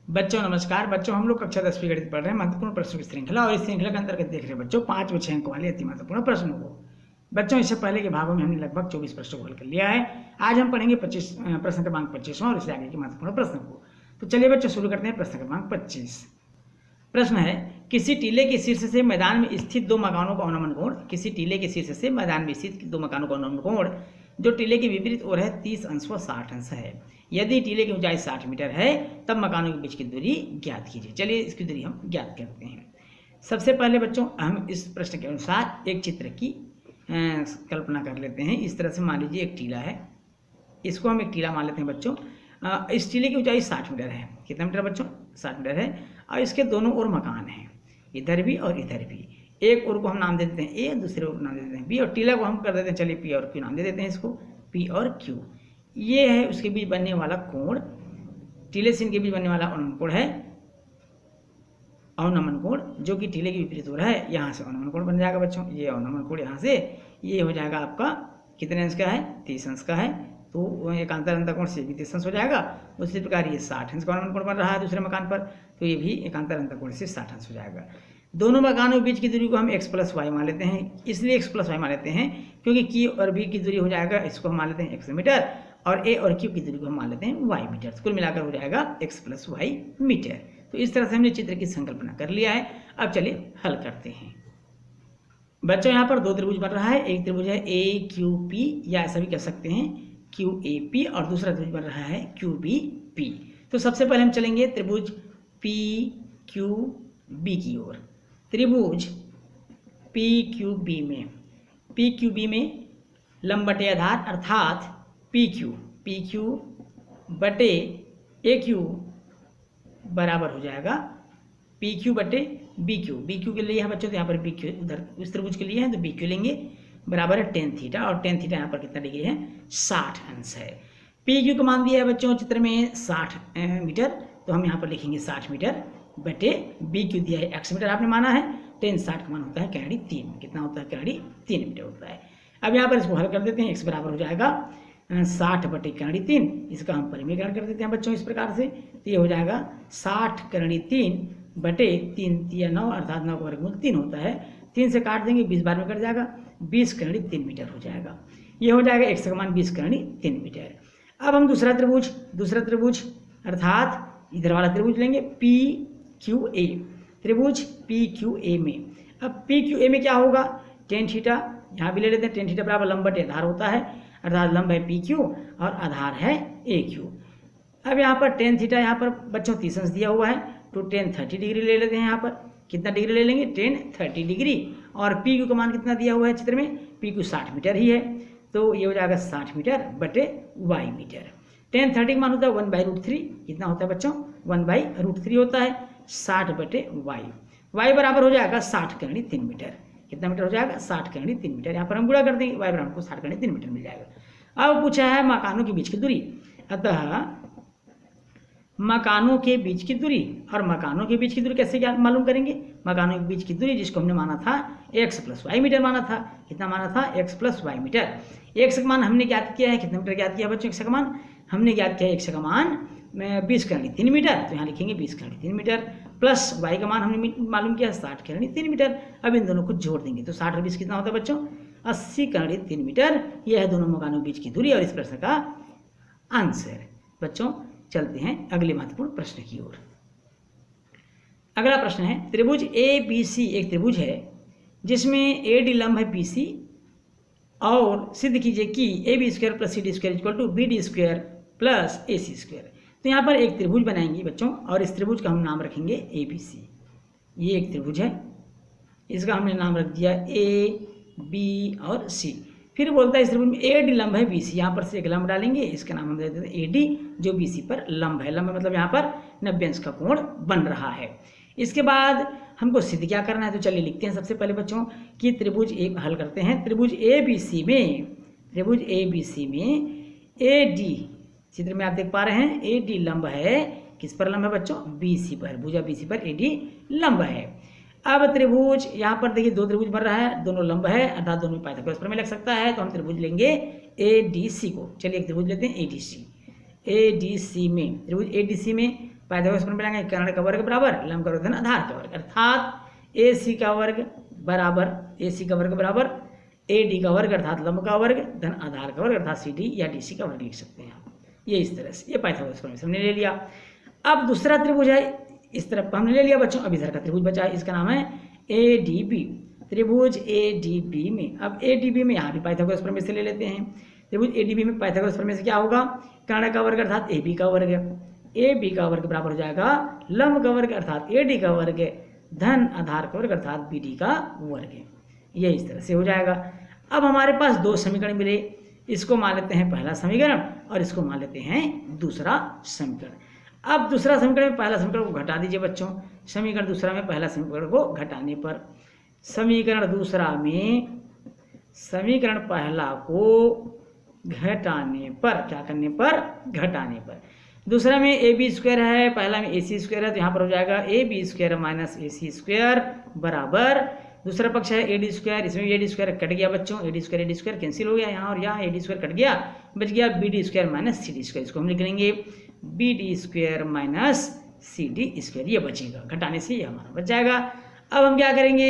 बच्चों नमस्कार। बच्चों हम लोग कक्षा 10वीं गणित पढ़ रहे हैं, महत्वपूर्ण प्रश्नों की श्रृंखला, और इस श्रृंखला के अंतर्गत देख रहे हैं बच्चों 5 व 6 अंक वाले अति महत्वपूर्ण प्रश्नों को। बच्चों इससे पहले के भागों में हमने लगभग 24 प्रश्नों को हल कर लिया है। आज हम पढ़ेंगे प्रश्न क्रमांक 25वां और इससे आगे के महत्वपूर्ण प्रश्नों को। तो चलिए बच्चों शुरू करते हैं। प्रश्न क्रमांक 25 प्रश्न है, किसी टीले के शीर्ष से मैदान में स्थित दो मकानों का अनुमान कोण, किसी टीले के शीर्ष से मैदान में स्थित दो मकानों का अनुमान कोण जो टीले के विपरीत ओर है 30 अंश व 60 अंश है। यदि टीले की ऊंचाई 60 मीटर है तब मकानों के बीच की दूरी ज्ञात कीजिए। चलिए इसकी दूरी हम ज्ञात करते हैं। सबसे पहले बच्चों हम इस प्रश्न के अनुसार एक चित्र की कल्पना कर लेते हैं। इस तरह से मान लीजिए एक टीला है, इसको हम एक टीला मान लेते हैं बच्चों। इस टीले की ऊंचाई 60 मीटर है। कितना मीटर बच्चों? 60 मीटर है। और इसके दोनों ओर मकान हैं, इधर भी और इधर भी। एक ओर को हम नाम दे देते हैं ए, दूसरे ओर को नाम दे देते हैं बी, और टीला को हम कर देते हैं, चलिए पी और क्यू नाम दे देते हैं इसको, पी और क्यू। ये है उसके बीच बनने वाला कोण, टीले से इनके बीच बनने वाला अवनमन कोण है, अवनमन कोण जो कि टीले के विपरीत ओर है। यहाँ से अवनमन कोण बन जाएगा बच्चों, ये अवनमन कोण यहाँ से ये हो जाएगा आपका कितने अंश का है? 30 अंश का है। तो एकांतर अंतःकोण से भी 30 अंश हो जाएगा। उसी प्रकार ये 60 अंश का अवनमन कोण बन रहा है दूसरे मकान पर, तो ये भी एकांतर अंतःकोण से 60 अंश हो जाएगा। दोनों मकानों के बीच की दूरी को हम x + y मान लेते हैं। इसलिए x + y मान लेते हैं क्योंकि Q और B की दूरी हो जाएगा, इसको हम मान लेते हैं x मीटर, और A और Q की दूरी को हम मान लेते हैं y मीटर। कुल मिलाकर हो जाएगा x + y मीटर। तो इस तरह से हमने चित्र की संकल्पना कर लिया है। अब चलिए हल करते हैं। बच्चों यहाँ पर दो त्रिभुज बन रहा है। एक त्रिभुज है AQP या ऐसा भी कह सकते हैं QAP, और दूसरा त्रिभुज बन रहा है QBP। तो सबसे पहले हम चलेंगे त्रिभुज PQB की ओर। त्रिभुज PQB में लंब बटे आधार अर्थात PQ बटे AQ बराबर हो जाएगा PQ बटे BQ के लिए है बच्चों, तो यहाँ पर BQ उधर इस त्रिभुज के लिए है तो BQ लेंगे, बराबर है tan थीटा, और tan थीटा यहाँ पर कितना डिग्री है? 60 अंश है। PQ का मान दिया है बच्चों चित्र में 60 मीटर, तो हम यहाँ पर लिखेंगे 60 मीटर बटे BQ दिया है x मीटर आपने माना है। tan 60 का मान होता है कनाडी 3, कितना होता है? कनाडी 3 मीटर होता है। अब यहाँ पर इसको हल कर देते हैं। x बराबर हो जाएगा 60 बटे कनाडी 3, इसका हम परिमीकरण कर देते हैं बच्चों इस प्रकार से। तो ये हो जाएगा 60 कनाडी 3 बटे 3 × 9 अर्थात 9 का वर्गमूल 3 होता है। 3 से काट देंगे, 20 बार में कट जाएगा, 20 कनाडी 3 मीटर हो जाएगा। ये हो जाएगा x का मान 20 कनाडी 3 मीटर। अब हम दूसरा त्रिभुज अर्थात इधर वाला त्रिभुज लेंगे PQA, त्रिभुज PQA में। अब PQA में क्या होगा? tan थीटा यहाँ भी ले लेते हैं। tan थीटा बराबर लंब बटे आधार होता है, अर्थात लंब है PQ और आधार है AQ। अब यहाँ पर tan थीटा यहाँ पर बच्चों 30 अंश दिया हुआ है, तो tan 30 डिग्री ले लेते हैं। यहाँ पर कितना डिग्री ले लेंगे? tan 30 degree. और PQ का मान कितना दिया हुआ है चित्र में? PQ 60 मीटर ही है, तो ये हो जाएगा 60 मीटर बटे y मीटर। tan 30 का मान होता है 1/√3, कितना होता है बच्चों? 1/√3 होता है 60 बटे y बराबर हो जाएगा 60 कनाडी 3 मीटर। कितना मीटर हो जाएगा? 60 कनाडी 3 मीटर। यहाँ पर हम गुणा कर देंगे, y बराबर को 60 कनाडी 3 मीटर मिल जाएगा। अब पूछा है मकानों के बीच की दूरी, अतः मकानों के बीच की दूरी, और मकानों के बीच की दूरी कैसे क्या मालूम करेंगे? मकानों के बीच की दूरी जिसको हमने माना था x + y मीटर माना था। कितना माना था? x + y metre. x का मान हमने ज्ञात किया है, कितना मीटर ज्ञात किया बच्चों? x का मान हमने ज्ञात किया है, x का मान 20 कनाडी 3 मीटर, तो यहाँ लिखेंगे 20 कनाडी 3 मीटर, प्लस y का मान हमने मालूम किया 60 कनाडी 3 मीटर। अब इन दोनों को जोड़ देंगे तो 60 और 20 कितना होता है बच्चों? 80 कनाडी 3 मीटर। यह है दोनों मकानों के बीच की दूरी और इस प्रश्न का आंसर। बच्चों चलते हैं अगले महत्वपूर्ण प्रश्न की ओर। अगला प्रश्न है, त्रिभुज ABC एक त्रिभुज है जिसमें AD लंब है BC, और सिद्ध कीजिए कि AB² + CD² = BD² + AC²। तो यहाँ पर एक त्रिभुज बनाएंगे बच्चों, और इस त्रिभुज का हम नाम रखेंगे ABC। ये एक त्रिभुज है, इसका हमने नाम रख दिया A, B और C। फिर बोलता है इस त्रिभुज में AD लंब है BC, यहाँ पर से एक लंब डालेंगे, इसका नाम हम दे देते हैं AD जो BC पर लंब है। लंब मतलब यहाँ पर 90 अंश का कोण बन रहा है। इसके बाद हमको सिद्ध क्या करना है, तो चलिए लिखते हैं सबसे पहले बच्चों कि त्रिभुज एक हल करते हैं। त्रिभुज ABC में AD, चित्र में आप देख पा रहे हैं AD लंब है, किस पर लंब है बच्चों? BC पर, भुजा BC पर AD लंब है। अब त्रिभुज यहाँ पर देखिए दो त्रिभुज बन रहा है, दोनों लंब है अर्थात दोनों पाइथागोरस प्रमेय लग सकता है, तो हम त्रिभुज लेंगे ADC को। चलिए एक त्रिभुज लेते हैं ADC। ADC में त्रिभुज ADC में पाइथागोरस प्रमेय लगाएंगे, कर्ण का वर्ग बराबर लंब का वर्ग धन आधार का वर्ग, अर्थात AC का वर्ग बराबर AD का वर्ग अर्थात लंब का वर्ग धन आधार का वर्ग अर्थात CD या DC का वर्ग लिख सकते हैं। ये इस तरह से, ये पाइथागोरस प्रमेय हमने ले लिया। अब दूसरा त्रिभुज है, इस तरफ हमने ले लिया बच्चों। अब इधर का त्रिभुज बचा है, इसका नाम है ADB, त्रिभुज ADB में। अब ADB में यहाँ भी पाइथागोरस प्रमेय से ले लेते हैं। त्रिभुज ADB में पाइथागोरस प्रमेय से क्या होगा, कर्ण का वर्ग अर्थात AB का वर्ग, AB का वर्ग बराबर हो जाएगा लंब का वर्ग अर्थात AD का वर्ग धन आधार का वर्ग अर्थात BD का वर्ग। ये इस तरह से हो जाएगा। अब हमारे पास दो समीकरण मिले, इसको मान लेते हैं पहला समीकरण और इसको मान लेते हैं दूसरा समीकरण। अब दूसरा समीकरण में पहला समीकरण को घटा दीजिए बच्चों, समीकरण दूसरा में पहला समीकरण को घटाने पर, समीकरण दूसरा में समीकरण पहला को घटाने पर, क्या करने पर, घटाने पर। दूसरा में AB स्क्वायर है, पहला में AC स्क्वायर है, तो यहाँ पर हो जाएगा AB square minus AC square बराबर, दूसरा पक्ष है AD स्क्वायर, इसमें भी AD स्क्वायर कट गया बच्चों, AD स्क्वायर कैंसिल हो गया यहाँ और यहाँ, AD स्क्वायर कट गया, बच गया BD square minus CD square. इसको हम लिख लेंगे BD square minus CD square, ये बचेगा, घटाने से ये हमारा बच जाएगा। अब हम क्या करेंगे,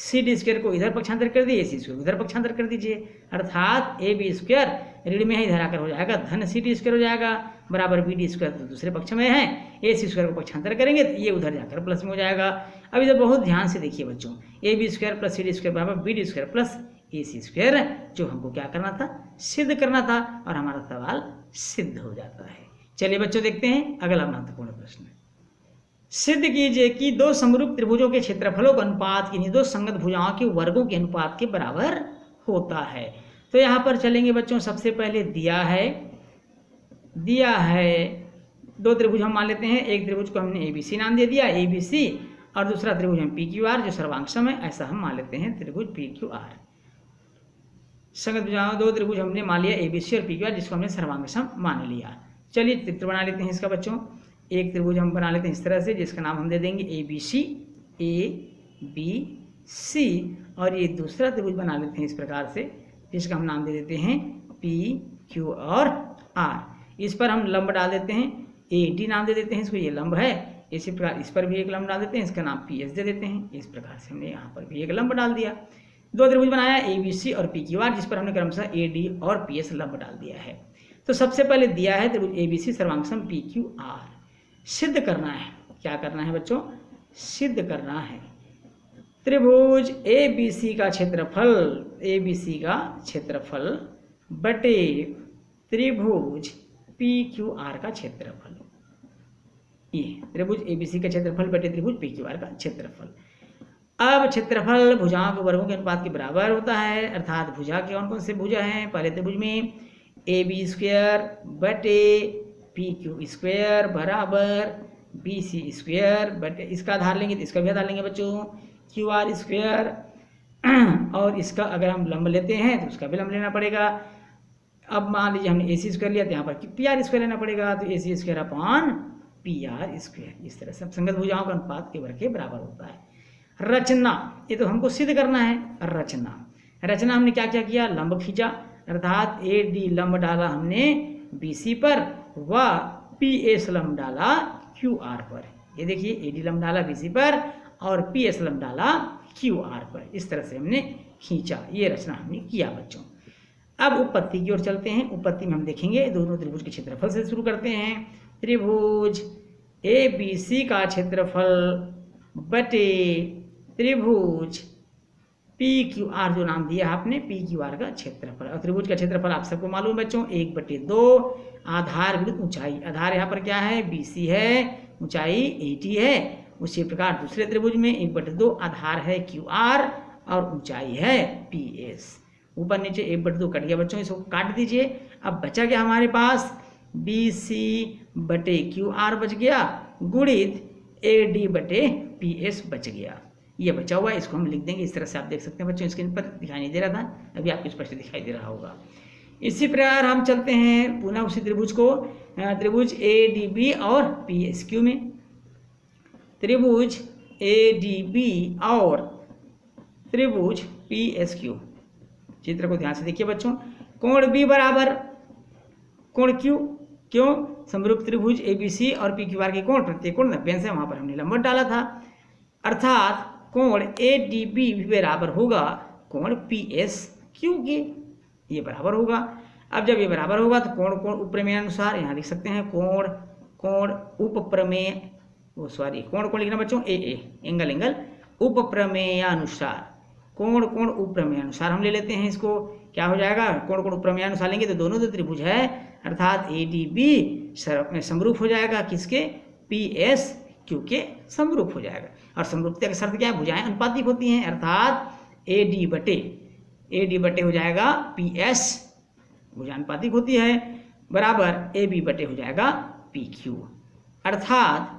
CD स्क्वायर को इधर पक्षांतर कर दिए, AC स्क्वायर को इधर पक्षांतर कर दीजिए, अर्थात AB स्क्वायर ऋण में है इधर आकर हो जाएगा धन CD स्क्वायर हो जाएगा बराबर BD स्क्वायर तो दूसरे पक्ष में है, AC स्क्वायर को पक्षांतर करेंगे तो ये उधर जाकर प्लस में हो जाएगा। अब इधर बहुत ध्यान से देखिए बच्चों, AB square plus CD square बराबर BD square plus AC square, जो हमको क्या करना था, सिद्ध करना था, और हमारा सवाल सिद्ध हो जाता है। चलिए बच्चों देखते हैं अगला महत्वपूर्ण प्रश्न। सिद्ध कीजिए कि दो समरूप त्रिभुजों के क्षेत्रफलों का अनुपात किन्हीं दो संगत भुजाओं के वर्गों के अनुपात के बराबर होता है। तो यहाँ पर चलेंगे बच्चों, सबसे पहले दिया है दो त्रिभुज हम मान लेते हैं, एक त्रिभुज को हमने ABC नाम दे दिया ABC, और दूसरा त्रिभुज हम PQR जो सर्वांगसम है, ऐसा हम मान लेते हैं त्रिभुज PQR। संगत भुजाओं दो त्रिभुज हमने मान लिया ABC और PQR जिसको हमने सर्वांगसम मान लिया। चलिए चित्र बना लेते हैं इसका बच्चों। एक त्रिभुज हम बना लेते हैं इस तरह से, जिसका नाम हम दे देंगे ABC और ये दूसरा त्रिभुज बना लेते हैं इस प्रकार से, जिसका हम नाम दे देते हैं PQ और R। इस पर हम लंब डाल देते हैं, AD नाम दे देते हैं इसको, ये लंब है। इसी प्रकार इस पर भी एक लंब डाल देते हैं, इसका नाम PS दे देते हैं। इस प्रकार से हमने यहाँ पर भी एक लंब डाल दिया। दो त्रिभुज बनाया ABC और PQR, जिस पर हमने क्रमशः AD और PS लंब डाल दिया है। तो सबसे पहले दिया है त्रिभुज ABC सर्वांगसम PQR। सिद्ध करना है, क्या करना है बच्चों, सिद्ध करना है त्रिभुज ABC का क्षेत्रफल बटे त्रिभुज PQR का क्षेत्रफल। ये त्रिभुज ABC का क्षेत्रफल बटे त्रिभुज PQR का क्षेत्रफल। अब क्षेत्रफल भुजाओं के वर्गों के अनुपात के बराबर होता है, अर्थात भुजा के कौन कौन से भुजा हैं, पहले त्रिभुज में AB स्क्वायर बटे PQ स्क्वायर बराबर BC स्क्वायर बटे, इसका आधार लेंगे तो इसका भी आधार लेंगे बच्चों QR स्क्वायर, और इसका अगर हम लंब लेते हैं तो उसका भी लंब लेना पड़ेगा। अब मान लीजिए हमने AC स्क्वायर लिया तो यहाँ पर PR स्क्वायर लेना पड़ेगा, तो AC square upon PR square. इस तरह से संगत भुजाओं का अनुपात के वर्ग के बराबर होता है। रचना, ये तो हमको सिद्ध करना है। रचना हमने क्या क्या किया, लंब खींचा, अर्थात AD लंब डाला हमने BC पर व PS लंब डाला QR पर। ये देखिए AD लंब डाला BC पर और PS लंब डाला QR पर, इस तरह से हमने खींचा। ये रचना हमने किया बच्चों। अब उत्पत्ति की ओर चलते हैं। उत्पत्ति में हम देखेंगे दोनों त्रिभुज के क्षेत्रफल से शुरू करते हैं। त्रिभुज ABC का क्षेत्रफल बटे त्रिभुज PQR जो नाम दिया आपने PQR का क्षेत्रफल। और त्रिभुज का क्षेत्रफल आप सबको मालूम है बच्चों, 1/2 आधार विरुद्ध ऊंचाई। आधार यहाँ पर क्या है, BC है, ऊंचाई AD है। उसी प्रकार दूसरे त्रिभुज में 1/2 आधार है QR और ऊंचाई है PS। ऊपर नीचे 1/2 कट गया बच्चों, इसको काट दीजिए। अब बचा क्या हमारे पास, BC बटे QR बच गया गुणित AD बटे PS बच गया। ये बचा हुआ है, इसको हम लिख देंगे इस तरह से। आप देख सकते हैं बच्चों, स्क्रीन पर दिखाई नहीं दे रहा था, अभी आपको स्पष्ट दिखाई दे रहा होगा। इसी प्रकार हम चलते हैं पुनः उसी त्रिभुज को, त्रिभुज ADB और PSQ में। त्रिभुज ADB और त्रिभुज PSQ, चित्र को ध्यान से देखिए बच्चों। कोण B बराबर कोण Q, क्यों? समरूप त्रिभुज ABC और PQR के कोण प्रत्येक कोण 90 अंश है, वहां पर हमने लंबवत डाला था। अर्थात कोण ADB भी बराबर होगा कोण PSQ के, ये बराबर होगा। अब जब ये बराबर होगा तो कोण कोण उपप्रमेय अनुसार यहाँ लिख सकते हैं कोण कोण उपप्रमेय, कोण कोण लिखना बच्चों AA, एंगल एंगल उपप्रमेयानुसार, कोण कोण उपप्रमेयानुसार हम ले लेते हैं इसको। क्या हो जाएगा? कोण कोण उपप्रमेयानुसार लेंगे तो दोनों तो त्रिभुज है, अर्थात ADB समरूप हो जाएगा किसके? PSQ के समरूप हो जाएगा। और समरूपता की शर्त क्या है? भुजाएं अनुपातिक होती हैं, अर्थात AD बटे हो जाएगा PS, भुजा अनुपातिक होती है, बराबर AB बटे हो जाएगा PQ, अर्थात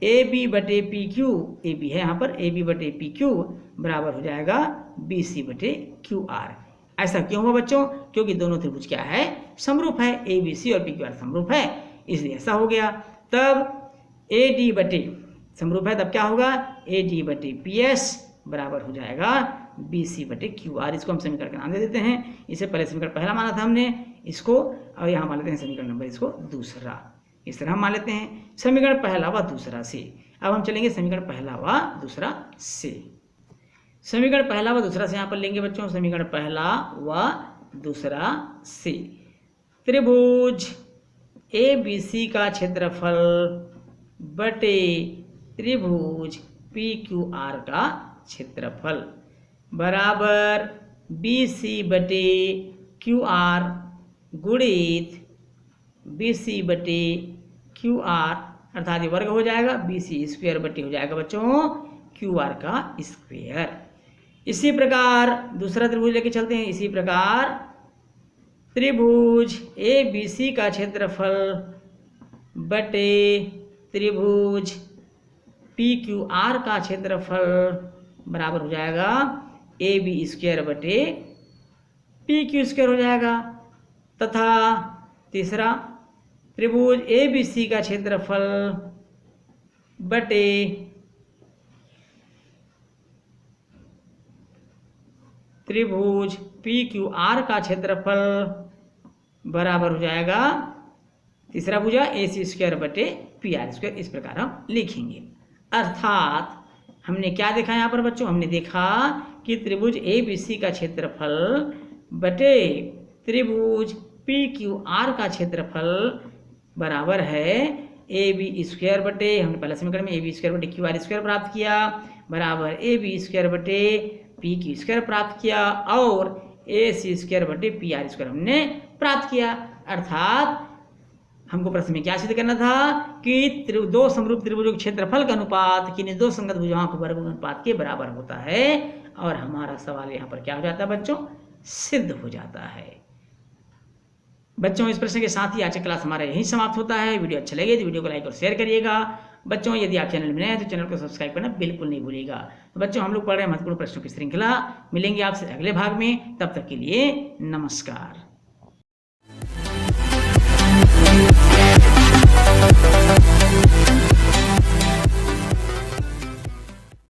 AB बटे PQ, AB है यहाँ पर, AB बटे PQ बराबर हो जाएगा BC बटे QR। ऐसा क्यों हुआ बच्चों? क्योंकि दोनों त्रिभुज क्या है? समरूप है, ABC और PQR समरूप है, इसलिए ऐसा हो गया। तब AD बटे समरूप है, तब क्या होगा? AD बटे PS बराबर हो जाएगा BC बटे QR। इसको हम समीकरण का नाम दे देते हैं। इसे पहले समीकरण पहला माना था हमने इसको, और यहाँ मान लेते हैं समीकरण नंबर इसको दूसरा, इस तरह हम मान लेते हैं समीकरण पहला व दूसरा से। अब हम चलेंगे समीकरण पहला व दूसरा से। समीकरण पहला व दूसरा से यहाँ पर लेंगे बच्चों, समीकरण पहला व दूसरा से त्रिभुज ABC का क्षेत्रफल बटे त्रिभुज PQR का क्षेत्रफल बराबर BC बटे QR गुणित BC बटे QR, अर्थात ये वर्ग हो जाएगा, BC स्क्वायर बटे हो जाएगा बच्चों QR का स्क्वायर। इसी प्रकार दूसरा त्रिभुज लेके चलते हैं। इसी प्रकार त्रिभुज ABC का क्षेत्रफल बटे त्रिभुज PQR का क्षेत्रफल बराबर हो जाएगा AB स्क्वायर बटे PQ स्क्वायर हो जाएगा। तथा तीसरा त्रिभुज ABC का क्षेत्रफल बटे त्रिभुज PQR का क्षेत्रफल बराबर हो जाएगा, तीसरा भुजा AC स्क्वायर बटे PR स्क्वायर। इस प्रकार हम लिखेंगे। अर्थात हमने क्या देखा यहाँ पर बच्चों? हमने देखा कि त्रिभुज ABC का क्षेत्रफल बटे त्रिभुज PQR का क्षेत्रफल बराबर है AB स्क्वायर बटे, हमने पहले समीकरण में AB स्क्वायर बटे QR स्क्वायर प्राप्त किया, बराबर AB स्क्वायर बटे PQ स्क्वायर प्राप्त किया, और AC स्क्वायर बटे PR स्क्वायर हमने प्राप्त किया। अर्थात हमको प्रश्न में क्या सिद्ध करना था कि दो समरूप त्रिभुजों के क्षेत्रफल का अनुपात किन्हीं दो संगत भुजाओं के वर्ग अनुपात के बराबर होता है, और हमारा सवाल यहाँ पर क्या हो जाता है बच्चों? सिद्ध हो जाता है। बच्चों इस प्रश्न के साथ ही आज का क्लास हमारा यहीं समाप्त होता है। वीडियो अच्छा लगे तो वीडियो को लाइक और शेयर करिएगा। बच्चों यदि आप चैनल में नए हैं तो चैनल को सब्सक्राइब करना बिल्कुल नहीं भूलिएगा। तो बच्चों हम लोग पढ़ रहे हैं महत्वपूर्ण प्रश्नों की श्रृंखला। मिलेंगे आपसे अगले भाग में, तब तक के लिए नमस्कार।